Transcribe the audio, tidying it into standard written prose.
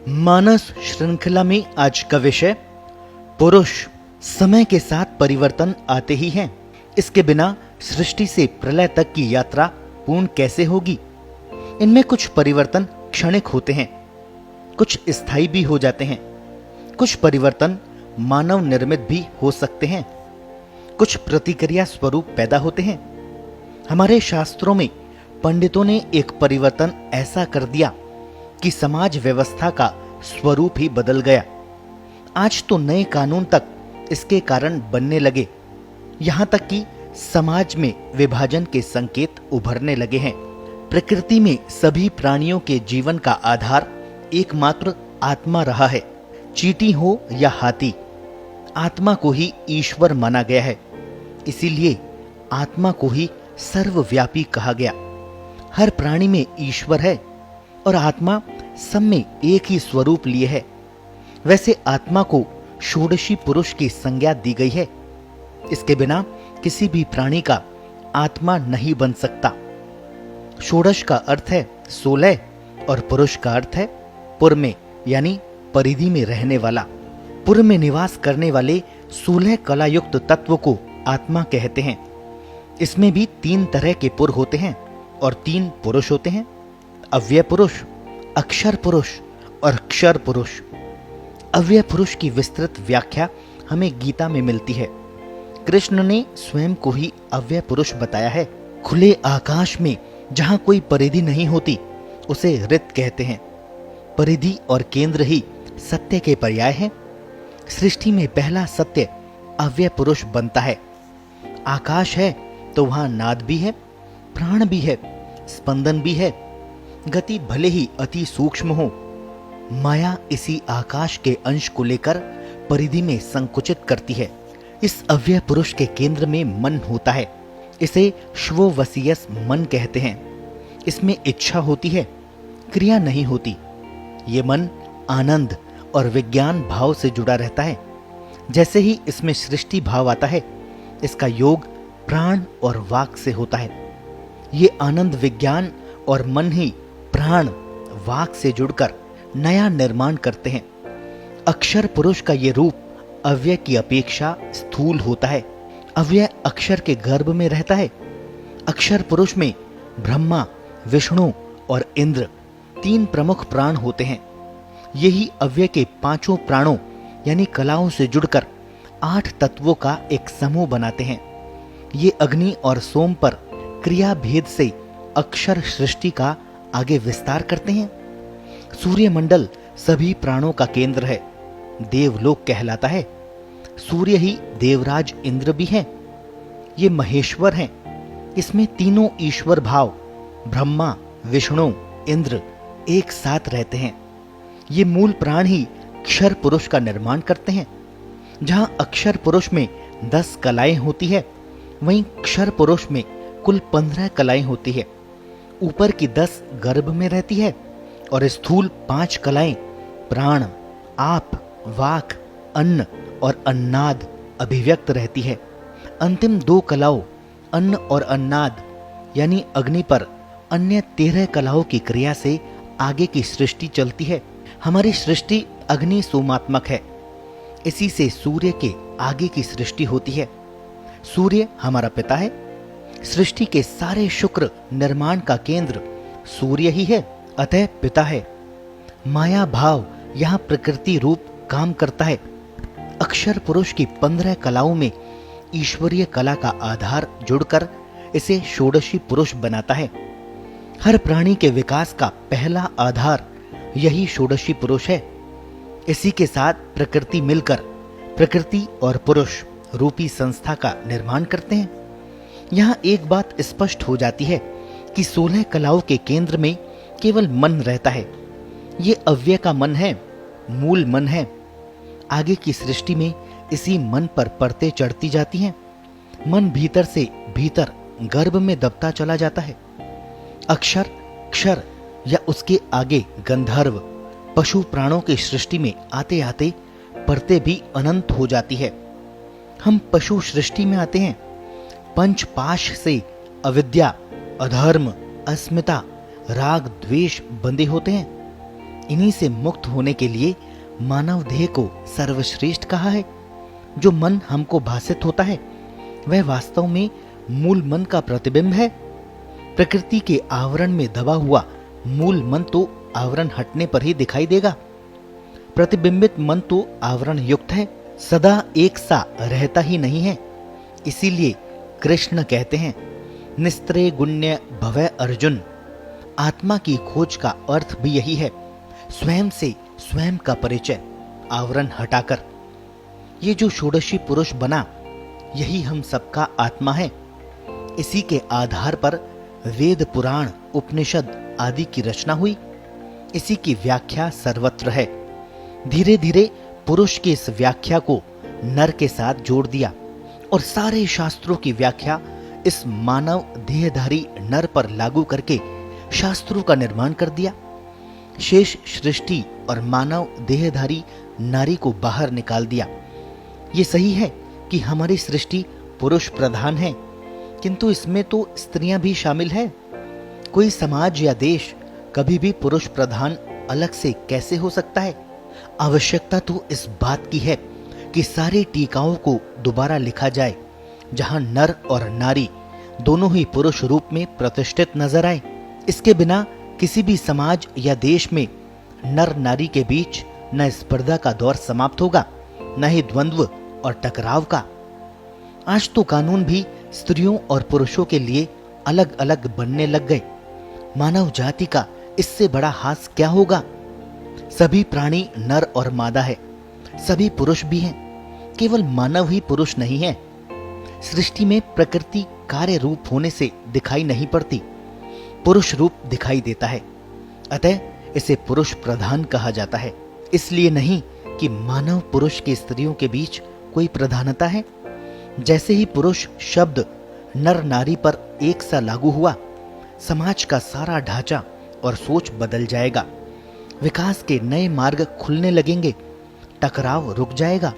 मानस श्रृंखला में आज का विषय पुरुष। समय के साथ परिवर्तन आते ही हैं, इसके बिना सृष्टि से प्रलय तक की यात्रा पूर्ण कैसे होगी। इनमें कुछ परिवर्तन क्षणिक होते हैं, कुछ स्थायी भी हो जाते हैं, कुछ परिवर्तन मानव निर्मित भी हो सकते हैं, कुछ प्रतिक्रिया स्वरूप पैदा होते हैं। हमारे शास्त्रों में पंडितों ने एक परिवर्तन ऐसा कर दिया कि समाज व्यवस्था का स्वरूप ही बदल गया। आज तो नए कानून तक इसके कारण बनने लगे, यहां तक कि समाज में विभाजन के संकेत उभरने लगे हैं। प्रकृति में सभी प्राणियों के जीवन का आधार एकमात्र आत्मा रहा है। चींटी हो या हाथी, आत्मा को ही ईश्वर माना गया है। इसीलिए आत्मा को ही सर्वव्यापी कहा गया। हर प्राणी में ईश्वर है और आत्मा सब में एक ही स्वरूप लिए है। वैसे आत्मा को षोडशी पुरुष की संज्ञा दी गई है। इसके बिना किसी भी प्राणी का आत्मा नहीं बन सकता। षोडश का अर्थ है 16 और पुरुष का अर्थ है पुर में, यानी परिधि में रहने वाला। पुर में निवास करने वाले 16 कलायुक्त तत्व को आत्मा कहते हैं। इसमें भी 3 तरह के पुर होते हैं और 3 पुरुष होते हैं, अव्यय पुरुष, अक्षर पुरुष और क्षर पुरुष। अव्यय पुरुष की विस्तृत व्याख्या हमें गीता में मिलती है। कृष्ण ने स्वयं को ही अव्यय पुरुष बताया है। खुले आकाश में जहां कोई परिधि नहीं होती उसे ऋत कहते हैं। परिधि और केंद्र ही सत्य के पर्याय हैं। सृष्टि में पहला सत्य अव्यय पुरुष बनता है। आकाश है तो वहां नाद भी है, प्राण भी है, स्पंदन भी है। गति भले ही अति सूक्ष्म हो, माया इसी आकाश के अंश को लेकर परिधि में संकुचित करती है। इस अव्यय पुरुष के केंद्र में मन होता है। इसे श्वोवसीयस मन कहते हैं। इसमें इच्छा होती है, क्रिया नहीं होती। ये मन आनंद और विज्ञान भाव से जुड़ा रहता है। जैसे ही इसमें सृष्टि भाव आता है, इसका योग प्राण और वाक से होता है। ये आनंद, विज्ञान और मन ही प्राण वाक से जुड़कर नया निर्माण करते हैं। अक्षर पुरुष का ये रूप अव्यय की अपेक्षा स्थूल होता है। अव्यय अक्षर के गर्भ में रहता है। अक्षर पुरुष में ब्रह्मा, विष्णु और इंद्र 3 प्रमुख प्राण होते हैं। यही अव्यय के 5 प्राणों यानी कलाओं से जुड़कर 8 तत्वों का एक समूह बनाते हैं। ये अग्नि और सोम पर क्रिया भेद से अक्षर सृष्टि का आगे विस्तार करते हैं। सूर्यमंडल सभी प्राणों का केंद्र है, देवलोक कहलाता है। सूर्य ही देवराज इंद्र भी हैं। ये महेश्वर हैं। इसमें तीनों ईश्वर भाव ब्रह्मा, विष्णु, इंद्र एक साथ रहते हैं। ये मूल प्राण ही क्षर पुरुष का निर्माण करते हैं। जहां अक्षर पुरुष में 10 कलाएं होती है, वहीं क्षर पुरुष में कुल 15 कलाएं होती है। ऊपर की 10 गर्भ में रहती है और स्थूल 5 कलाएं प्राण, आप, वाक, अन्न और अन्नाद अभिव्यक्त रहती है। अंतिम 2 कलाओं अन्न और अन्नाद यानी अग्नि पर अन्य 13 कलाओं की क्रिया से आगे की सृष्टि चलती है। हमारी सृष्टि अग्नि सोमात्मक है। इसी से सूर्य के आगे की सृष्टि होती है। सूर्य हमारा पिता है। सृष्टि के सारे शुक्र निर्माण का केंद्र सूर्य ही है, अतः पिता है। माया भाव यहाँ प्रकृति रूप काम करता है। अक्षर पुरुष की 15 कलाओं में ईश्वरीय कला का आधार जुड़कर इसे षोडशी पुरुष बनाता है। हर प्राणी के विकास का पहला आधार यही षोडशी पुरुष है। इसी के साथ प्रकृति मिलकर प्रकृति और पुरुष रूपी संस्था का निर्माण करते हैं। यहाँ एक बात स्पष्ट हो जाती है कि 16 कलाओं के केंद्र में केवल मन रहता है। ये अव्यय का मन है, मूल मन है। आगे की सृष्टि में इसी मन पर परतें चढ़ती जाती हैं। मन भीतर से भीतर गर्भ में दबता चला जाता है। अक्षर, क्षर या उसके आगे गंधर्व, पशु प्राणों की सृष्टि में आते आते परतें भी अनंत हो जाती है। हम पशु सृष्टि में आते हैं। पंचपाश से अविद्या, अधर्म, अस्मिता, राग, द्वेष बंधे होते हैं। इन्हीं से मुक्त होने के लिए मानव देह को सर्वश्रेष्ठ कहा है। जो मन हमको भासित होता है वह वास्तव में मूल मन का प्रतिबिंब है। प्रकृति के आवरण में दबा हुआ मूल मन तो आवरण हटने पर ही दिखाई देगा। प्रतिबिंबित मन तो आवरण युक्त है, सदा एक सा रहता ही नहीं है। इसीलिए कृष्ण कहते हैं, निस्त्रे गुण्य भवै अर्जुन। आत्मा की खोज का अर्थ भी यही है, स्वयं से स्वयं का परिचय, आवरण हटाकर। ये जो षोडशी पुरुष बना, यही हम सबका आत्मा है। इसी के आधार पर वेद पुराण उपनिषद आदि की रचना हुई। इसी की व्याख्या सर्वत्र है। धीरे धीरे पुरुष की इस व्याख्या को नर के साथ जोड़ दिया और सारे शास्त्रों की व्याख्या इस मानव देहधारी नर पर लागू करके शास्त्रों का निर्माण कर दिया। शेष सृष्टि और मानव देहधारी नारी को बाहर निकाल दिया। ये सही है कि हमारी सृष्टि पुरुष प्रधान है, किंतु इसमें तो स्त्रियां भी शामिल है। कोई समाज या देश कभी भी पुरुष प्रधान अलग से कैसे हो सकता है? आवश्यकता तो इस बात की है कि सारी टीकाओं को दोबारा लिखा जाए, जहां नर और नारी दोनों ही पुरुष रूप में प्रतिष्ठित नजर आए। इसके बिना किसी भी समाज या देश में नर नारी के बीच न स्पर्धा का दौर समाप्त होगा, न ही द्वंद्व और टकराव का। आज तो कानून भी स्त्रियों और पुरुषों के लिए अलग अलग बनने लग गए। मानव जाति का इससे बड़ा हास क्या होगा? सभी प्राणी नर और मादा है, सभी पुरुष भी हैं, केवल मानव ही पुरुष नहीं है। सृष्टि में प्रकृति कार्य रूप होने से दिखाई नहीं पड़ती, पुरुष रूप दिखाई देता है। अतः इसे पुरुष प्रधान कहा जाता है। इसलिए नहीं कि मानव पुरुष के स्त्रियों के बीच कोई प्रधानता है। जैसे ही पुरुष शब्द नर नारी पर एक सा लागू हुआ, समाज का सारा ढांचा और सोच बदल जाएगा। विकास के नए मार्ग खुलने लगेंगे, टकराव रुक जाएगा।